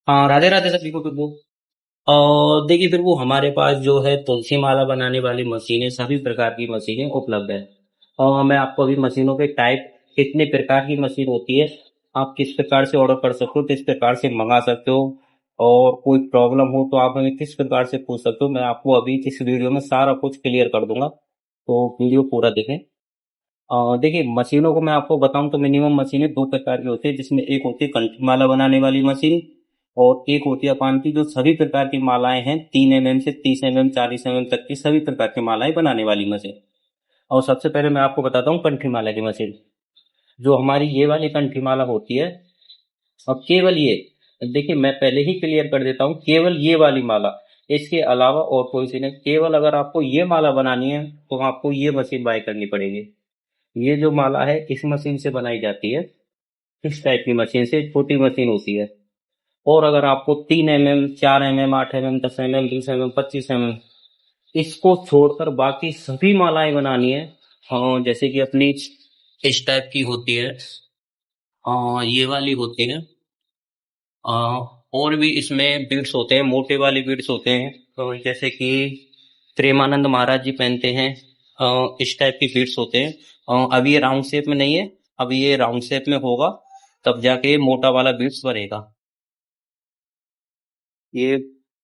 हाँ, राधे राधे सभी को फिर वो। और देखिए फिर वो हमारे पास जो है तुलसी माला बनाने वाली मशीनें, सभी प्रकार की मशीनें उपलब्ध है। और मैं आपको अभी मशीनों के टाइप, कितने प्रकार की मशीन होती है, आप किस प्रकार से ऑर्डर कर सकते हो, किस प्रकार से मंगा सकते हो, और कोई प्रॉब्लम हो तो आप हमें किस प्रकार से पूछ सकते हो, मैं आपको अभी इस वीडियो में सारा कुछ क्लियर कर दूंगा। तो वीडियो पूरा देखें। देखिए मशीनों को मैं आपको बताऊं तो मिनिमम मशीनें दो प्रकार की होती है, जिसमें एक होती है कंठी माला बनाने वाली मशीन, और एक होती है पान की, जो सभी प्रकार की मालाएं हैं, 3 mm से 30 mm 40 mm तक की सभी प्रकार की मालाएं बनाने वाली मशीन। और सबसे पहले मैं आपको बताता हूँ कंठी माला की मशीन। जो हमारी ये वाली कंठी माला होती है, अब केवल ये, देखिए मैं पहले ही क्लियर कर देता हूँ, केवल ये वाली माला, इसके अलावा और कोई सी नहीं। केवल अगर आपको ये माला बनानी है तो आपको ये मशीन बाय करनी पड़ेगी। ये जो माला है इस मशीन से बनाई जाती है, इस टाइप की मशीन से, छोटी मशीन होती है। और अगर आपको 3 mm 4 mm 8 mm 10 mm 20 mm 25 mm, इसको छोड़कर बाकी सभी मालाएं बनानी है, हाँ, जैसे कि अपनी इस टाइप की होती है, ये वाली होती है, और भी इसमें बीड्स होते हैं, मोटे वाले बीड्स होते हैं, तो जैसे कि प्रेमानंद महाराज जी पहनते हैं, इस टाइप की बीड्स होते हैं। अभी ये राउंड शेप में नहीं है, अब ये राउंड शेप में होगा, तब जाके मोटा वाला बीड्स बनेगा। ये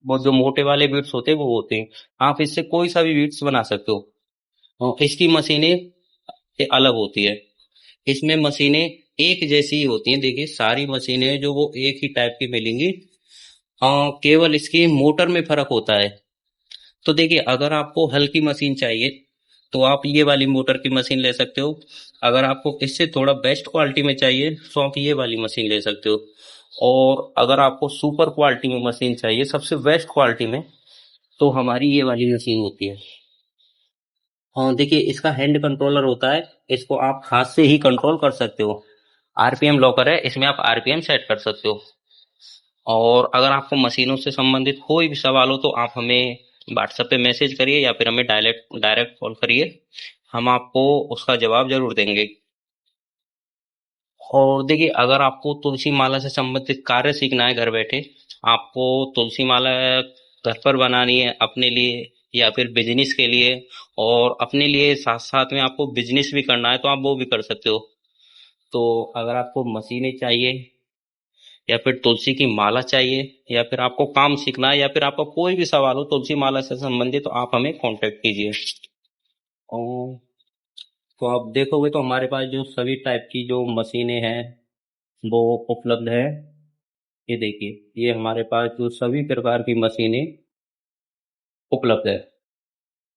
वो जो मोटे वाले बीड्स होते हैं वो होते हैं, आप इससे कोई सा भी बीड्स बना सकते हो। इसकी मशीनें अलग होती है। इसमें मशीनें एक जैसी ही होती हैं, देखिए सारी मशीनें जो वो एक ही टाइप की मिलेंगी। केवल इसकी मोटर में फर्क होता है। तो देखिए अगर आपको हल्की मशीन चाहिए तो आप ये वाली मोटर की मशीन ले सकते हो। अगर आपको इससे थोड़ा बेस्ट क्वालिटी में चाहिए तो आप ये वाली मशीन ले सकते हो। और अगर आपको सुपर क्वालिटी में मशीन चाहिए, सबसे बेस्ट क्वालिटी में, तो हमारी ये वाली मशीन होती है। हाँ देखिए इसका हैंड कंट्रोलर होता है, इसको आप हाथ से ही कंट्रोल कर सकते हो। आरपीएम लॉकर है, इसमें आप आरपीएम सेट कर सकते हो। और अगर आपको मशीनों से संबंधित कोई भी सवाल हो तो आप हमें व्हाट्सएप पे मैसेज करिए या फिर हमें डायरेक्ट डायरेक्ट कॉल करिए, हम आपको उसका जवाब जरूर देंगे। और देखिए अगर आपको तुलसी माला से संबंधित कार्य सीखना है घर बैठे, आपको तुलसी माला घर पर बनानी है अपने लिए या फिर बिजनेस के लिए, और अपने लिए साथ साथ में आपको बिजनेस भी करना है तो आप वो भी कर सकते हो। तो अगर आपको मशीनें चाहिए या फिर तुलसी की माला चाहिए, या फिर आपको काम सीखना है, या फिर आपका कोई भी सवाल हो तुलसी माला से संबंधित, तो आप हमें कांटेक्ट कीजिए। और तो आप देखोगे तो हमारे पास जो सभी टाइप की जो मशीनें हैं वो उपलब्ध है। ये देखिए ये हमारे पास जो सभी प्रकार की मशीनें उपलब्ध है।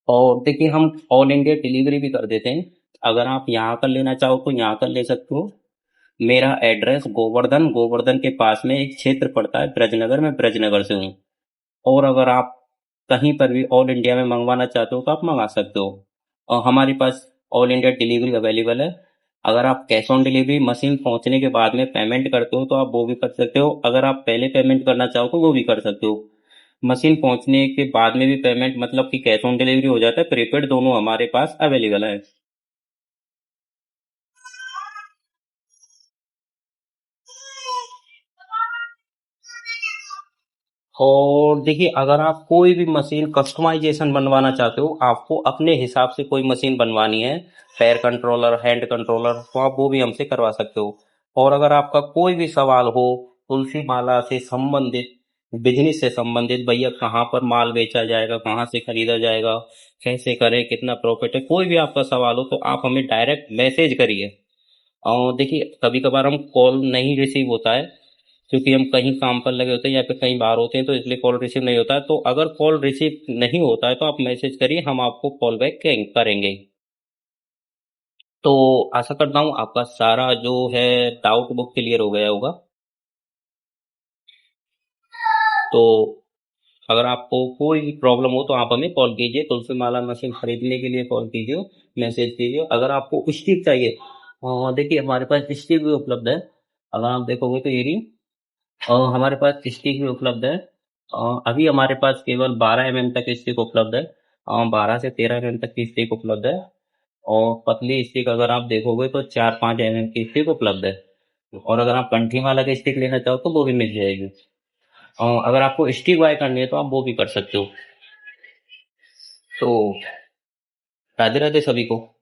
और देखिए हम ऑल इंडिया डिलीवरी भी कर देते हैं। अगर आप यहाँ कर लेना चाहो तो यहाँ कर ले सकते हो। मेरा एड्रेस गोवर्धन, गोवर्धन के पास में एक क्षेत्र पड़ता है ब्रजनगर, में ब्रजनगर से हूँ। और अगर आप कहीं पर भी ऑल इंडिया में मंगवाना चाहते हो तो आप मंगा सकते हो। और हमारे पास ऑल इंडिया डिलीवरी अवेलेबल है। अगर आप कैश ऑन डिलीवरी मशीन पहुंचने के बाद में पेमेंट करते हो तो आप वो भी कर सकते हो। अगर आप पहले पेमेंट करना चाहो तो वो भी कर सकते हो। मशीन पहुंचने के बाद में भी पेमेंट, मतलब कि कैश ऑन डिलीवरी हो जाता है, प्रीपेड दोनों हमारे पास अवेलेबल है। और देखिए अगर आप कोई भी मशीन कस्टमाइजेशन बनवाना चाहते हो, आपको अपने हिसाब से कोई मशीन बनवानी है, पैर कंट्रोलर, हैंड कंट्रोलर, तो आप वो भी हमसे करवा सकते हो। और अगर आपका कोई भी सवाल हो तुलसी माला से संबंधित, बिजनेस से संबंधित, भैया कहाँ पर माल बेचा जाएगा, कहाँ से खरीदा जाएगा, कैसे करें, कितना प्रॉफिट है, कोई भी आपका सवाल हो तो आप हमें डायरेक्ट मैसेज करिए। और देखिए कभी कभार हम कॉल नहीं रिसीव होता है, क्योंकि हम कहीं काम पर लगे होते हैं या फिर कहीं बाहर होते हैं, तो इसलिए कॉल रिसीव नहीं होता है। तो अगर कॉल रिसीव नहीं होता है तो आप मैसेज करिए, हम आपको कॉल बैक करेंगे। तो आशा करता हूँ आपका सारा जो है डाउट वो क्लियर हो गया होगा। तो अगर आपको कोई भी प्रॉब्लम हो तो आप हमें कॉल कीजिए, तुलसी माला मशीन खरीदने के लिए कॉल कीजिए, मैसेज कीजिए। अगर आपको स्टिक चाहिए, देखिए हमारे पास स्टिक भी उपलब्ध है। अगर आप देखोगे तो ये रही, हमारे पास स्टिक भी उपलब्ध है। अभी हमारे पास केवल 12 mm तक स्टिक उपलब्ध है। 12 से 13 mm तक की स्टिक उपलब्ध है। और पतली स्टिक अगर आप देखोगे तो 4-5 mm की स्टिक उपलब्ध है। और अगर आप कंठी माला की स्टिक लेना चाहो तो वो भी मिल जाएगी। अगर आपको स्टिक बाय करनी है तो आप वो भी कर सकते हो। तो राधे राधे सभी को।